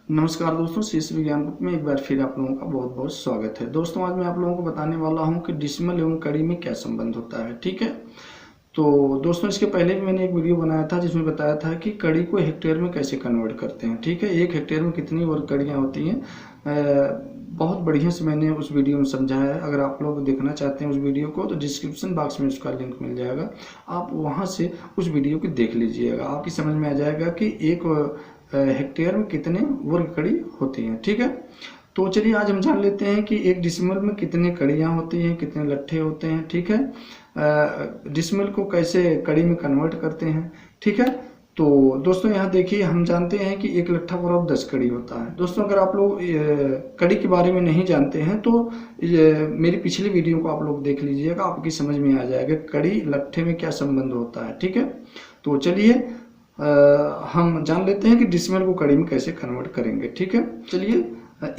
नमस्कार दोस्तों, शीर्ष विज्ञान बुक में एक बार फिर आप लोगों का बहुत बहुत स्वागत है। दोस्तों आज मैं आप लोगों को बताने वाला हूं कि डिसिमल एवं कड़ी में क्या संबंध होता है। ठीक है, तो दोस्तों इसके पहले भी मैंने एक वीडियो बनाया था जिसमें बताया था कि कड़ी को हेक्टेयर में कैसे कन्वर्ट करते हैं। ठीक है, एक हेक्टेयर में कितनी वर्ग कड़ियाँ होती हैं, बहुत बढ़िया से मैंने उस वीडियो में समझाया है। अगर आप लोग देखना चाहते हैं उस वीडियो को तो डिस्क्रिप्शन बॉक्स में उसका लिंक मिल जाएगा, आप वहाँ से उस वीडियो को देख लीजिएगा। आपकी समझ में आ जाएगा कि एक हेक्टेयर में कितने वर्ग कड़ी होती हैं। ठीक है, तो चलिए आज हम जान लेते हैं कि एक डिसिमल में कितने कड़ियाँ होती हैं, कितने लट्ठे होते हैं। ठीक है, डिसिमल को कैसे कड़ी में कन्वर्ट करते हैं। ठीक है, तो दोस्तों यहाँ देखिए, हम जानते हैं कि एक लट्ठा बराबर 10 कड़ी होता है। दोस्तों अगर आप लोग कड़ी के बारे में नहीं जानते हैं तो मेरी पिछली वीडियो को आप लोग देख लीजिएगा, आपकी समझ में आ जाएगा कड़ी लट्ठे में क्या संबंध होता है। ठीक है, तो चलिए हम जान लेते हैं कि डिसिमल को कड़ी में कैसे कन्वर्ट करेंगे। ठीक है, चलिए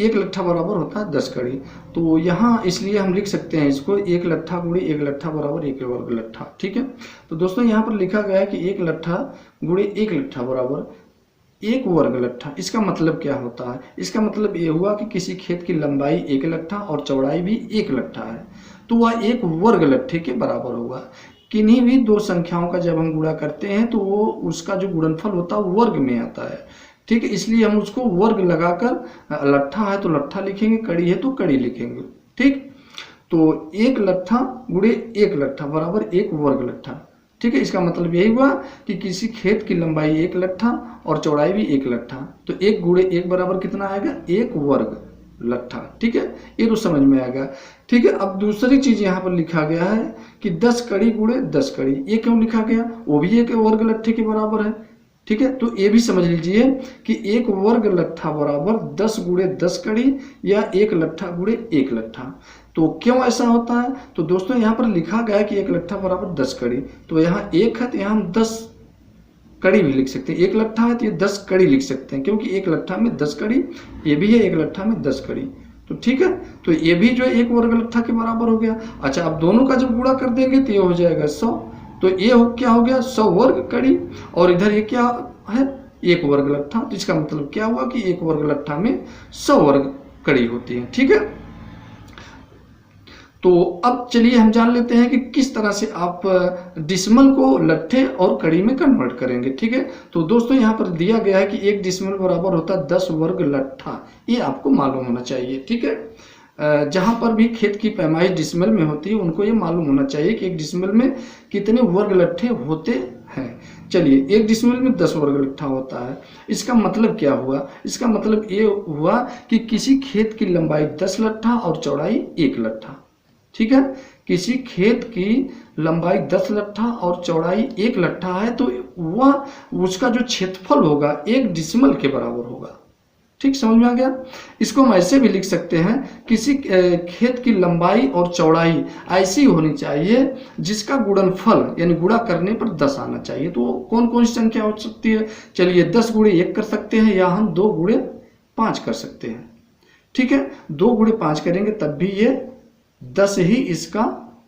एक लट्ठा बराबर होता है 10 कड़ी, तो यहाँ इसलिए हम लिख सकते हैं इसको एक लट्ठा गुणे एक लट्ठा बराबर एक वर्ग लट्ठा। ठीक है, तो दोस्तों यहाँ पर लिखा गया है कि एक लट्ठा गुणे एक लट्ठा बराबर एक वर्ग लट्ठा। इसका मतलब क्या होता है? इसका मतलब ये हुआ कि किसी खेत की लंबाई एक लट्ठा और चौड़ाई भी एक लट्ठा है तो वह एक वर्ग लट्ठे के बराबर होगा। किन्हीं भी दो संख्याओं का जब हम गुणा करते हैं तो वो उसका जो गुणनफल होता है वर्ग में आता है। ठीक है, इसलिए हम उसको वर्ग लगाकर लट्ठा है तो लट्ठा लिखेंगे, कड़ी है तो कड़ी लिखेंगे। ठीक, तो एक लट्ठा गुणे एक लट्ठा बराबर एक वर्ग लट्ठा। ठीक है, इसका मतलब यही हुआ कि किसी खेत की लंबाई एक लट्ठा और चौड़ाई भी एक लट्ठा, तो एक गुणे एक बराबर कितना आएगा? एक वर्ग लट्ठा। ठीक है, ये तो समझ में आएगा। ठीक है, अब दूसरी चीज यहाँ पर लिखा गया है कि 10 कड़ी गुणे 10 कड़ी। ये क्यों लिखा गया? वो भी एक वर्ग लट्ठे के बराबर है। ठीक है, तो ये भी समझ लीजिए कि एक वर्ग लट्ठा बराबर 10 गुणे 10 कड़ी या एक लट्ठा गुणे एक लट्ठा। तो क्यों ऐसा होता है? तो दोस्तों यहाँ पर लिखा गया है कि एक लट्ठा बराबर 10 कड़ी, तो यहाँ एक है तो यहाँ हम 10 कड़ी भी लिख सकते हैं। एक लट्ठा है तो ये 10 कड़ी लिख सकते हैं, क्योंकि एक लट्ठा में 10 कड़ी, ये भी है एक लट्ठा में 10 कड़ी। तो ठीक है, तो ये भी जो है एक वर्ग लट्ठा के बराबर हो गया। अच्छा, अब दोनों का जब गुणा कर देंगे तो ये हो जाएगा 100, तो ये क्या हो गया? 100 वर्ग कड़ी, और इधर ये क्या है? एक वर्ग लट्ठा। तो इसका मतलब क्या हुआ कि एक वर्ग लट्ठा में 100 वर्ग कड़ी होती है। ठीक है, तो अब चलिए हम जान लेते हैं कि किस तरह से आप डिसिमल को लट्ठे और कड़ी में कन्वर्ट करेंगे। ठीक है, तो दोस्तों यहाँ पर दिया गया है कि एक डिसिमल बराबर होता है 10 वर्ग लट्ठा, ये आपको मालूम होना चाहिए। ठीक है, जहां पर भी खेत की पैमाइश डिसिमल में होती है उनको ये मालूम होना चाहिए कि एक डिसिमल में कितने वर्ग लट्ठे होते हैं। चलिए, एक डिसिमल में 10 वर्ग लट्ठा होता है। इसका मतलब क्या हुआ? इसका मतलब ये हुआ कि किसी खेत की लंबाई 10 लट्ठा और चौड़ाई 1 लट्ठा। ठीक है, किसी खेत की लंबाई 10 लट्ठा और चौड़ाई 1 लट्ठा है तो वह उसका जो क्षेत्रफल होगा 1 डिसिमल के बराबर होगा। ठीक, समझ में आ गया? इसको हम ऐसे भी लिख सकते हैं, किसी खेत की लंबाई और चौड़ाई ऐसी होनी चाहिए जिसका गुणनफल यानी गुणा करने पर 10 आना चाहिए। तो कौन कौन सी संख्या हो सकती है? चलिए 10 गुणे 1 कर सकते हैं या हम 2 गुणे 5 कर सकते हैं। ठीक है, 2 गुणे 5 करेंगे तब भी ये 10 ही इसका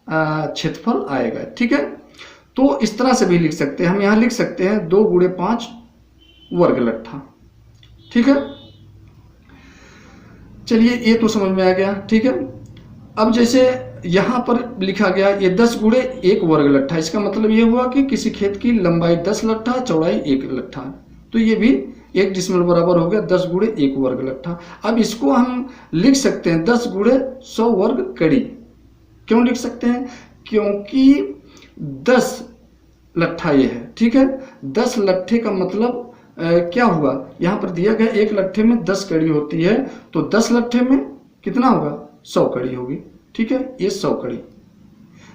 क्षेत्रफल आएगा। ठीक है, तो इस तरह से भी लिख सकते हैं। हम यहां लिख सकते हैं 2 गुणे 5 वर्ग लट्ठा। ठीक है, चलिए ये तो समझ में आ गया। ठीक है, अब जैसे यहां पर लिखा गया ये 10 गुणे 1 वर्ग लट्ठा, इसका मतलब ये हुआ कि किसी खेत की लंबाई 10 लट्ठा चौड़ाई 1 लट्ठा, तो ये भी एक डिसिमल बराबर हो गया 10 गुणे 1 वर्ग लट्ठा। अब इसको हम लिख सकते हैं 10 गुणे 100 वर्ग कड़ी। क्यों लिख सकते हैं? क्योंकि 10 लट्ठा ये है। ठीक है, 10 लट्ठे का मतलब क्या हुआ? यहाँ पर दिया गया एक लट्ठे में 10 कड़ी होती है, तो 10 लट्ठे में कितना होगा? 100 कड़ी होगी। ठीक है, ये 100 कड़ी,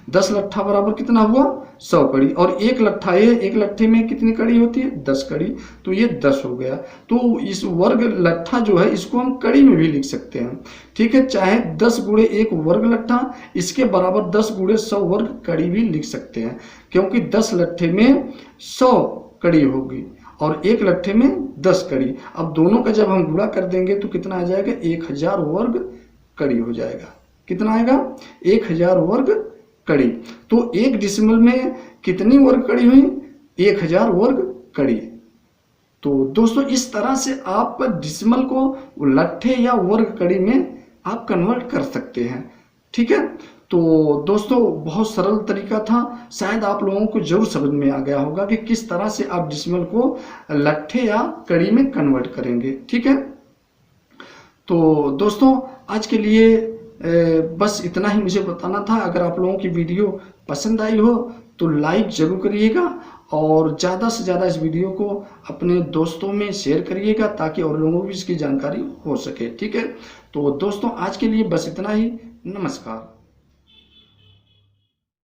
10 लट्ठा बराबर कितना हुआ? 100 कड़ी, और एक लट्ठा ये, एक लट्ठे में कितनी कड़ी होती है? 10 कड़ी, तो ये 10 हो गया। तो इस वर्ग लट्ठा जो है इसको हम कड़ी में भी लिख सकते हैं। ठीक है, चाहे 10 गुणे 1 वर्ग लट्ठा, इसके बराबर 10 गुणे 100 वर्ग कड़ी भी लिख सकते हैं, क्योंकि 10 लट्ठे में 100 कड़ी होगी और एक लट्ठे में 10 कड़ी। अब दोनों का जब हम गुणा कर देंगे तो कितना आ जाएगा? 1000 वर्ग कड़ी हो जाएगा। कितना आएगा? 1000 वर्ग कड़ी। तो एक डिसिमल में कितनी वर्ग कड़ी हुई? 1000 वर्ग कड़ी। तो दोस्तों इस तरह से आप डिसिमल को लट्ठे या वर्ग कड़ी में आप कन्वर्ट कर सकते हैं। ठीक है, तो दोस्तों बहुत सरल तरीका था, शायद आप लोगों को जरूर समझ में आ गया होगा कि किस तरह से आप डिसिमल को लट्ठे या कड़ी में कन्वर्ट करेंगे। ठीक है, तो दोस्तों आज के लिए बस इतना ही मुझे बताना था। अगर आप लोगों की वीडियो पसंद आई हो तो लाइक जरूर करिएगा और ज़्यादा से ज़्यादा इस वीडियो को अपने दोस्तों में शेयर करिएगा ताकि और लोगों को भी इसकी जानकारी हो सके। ठीक है, तो दोस्तों आज के लिए बस इतना ही। नमस्कार।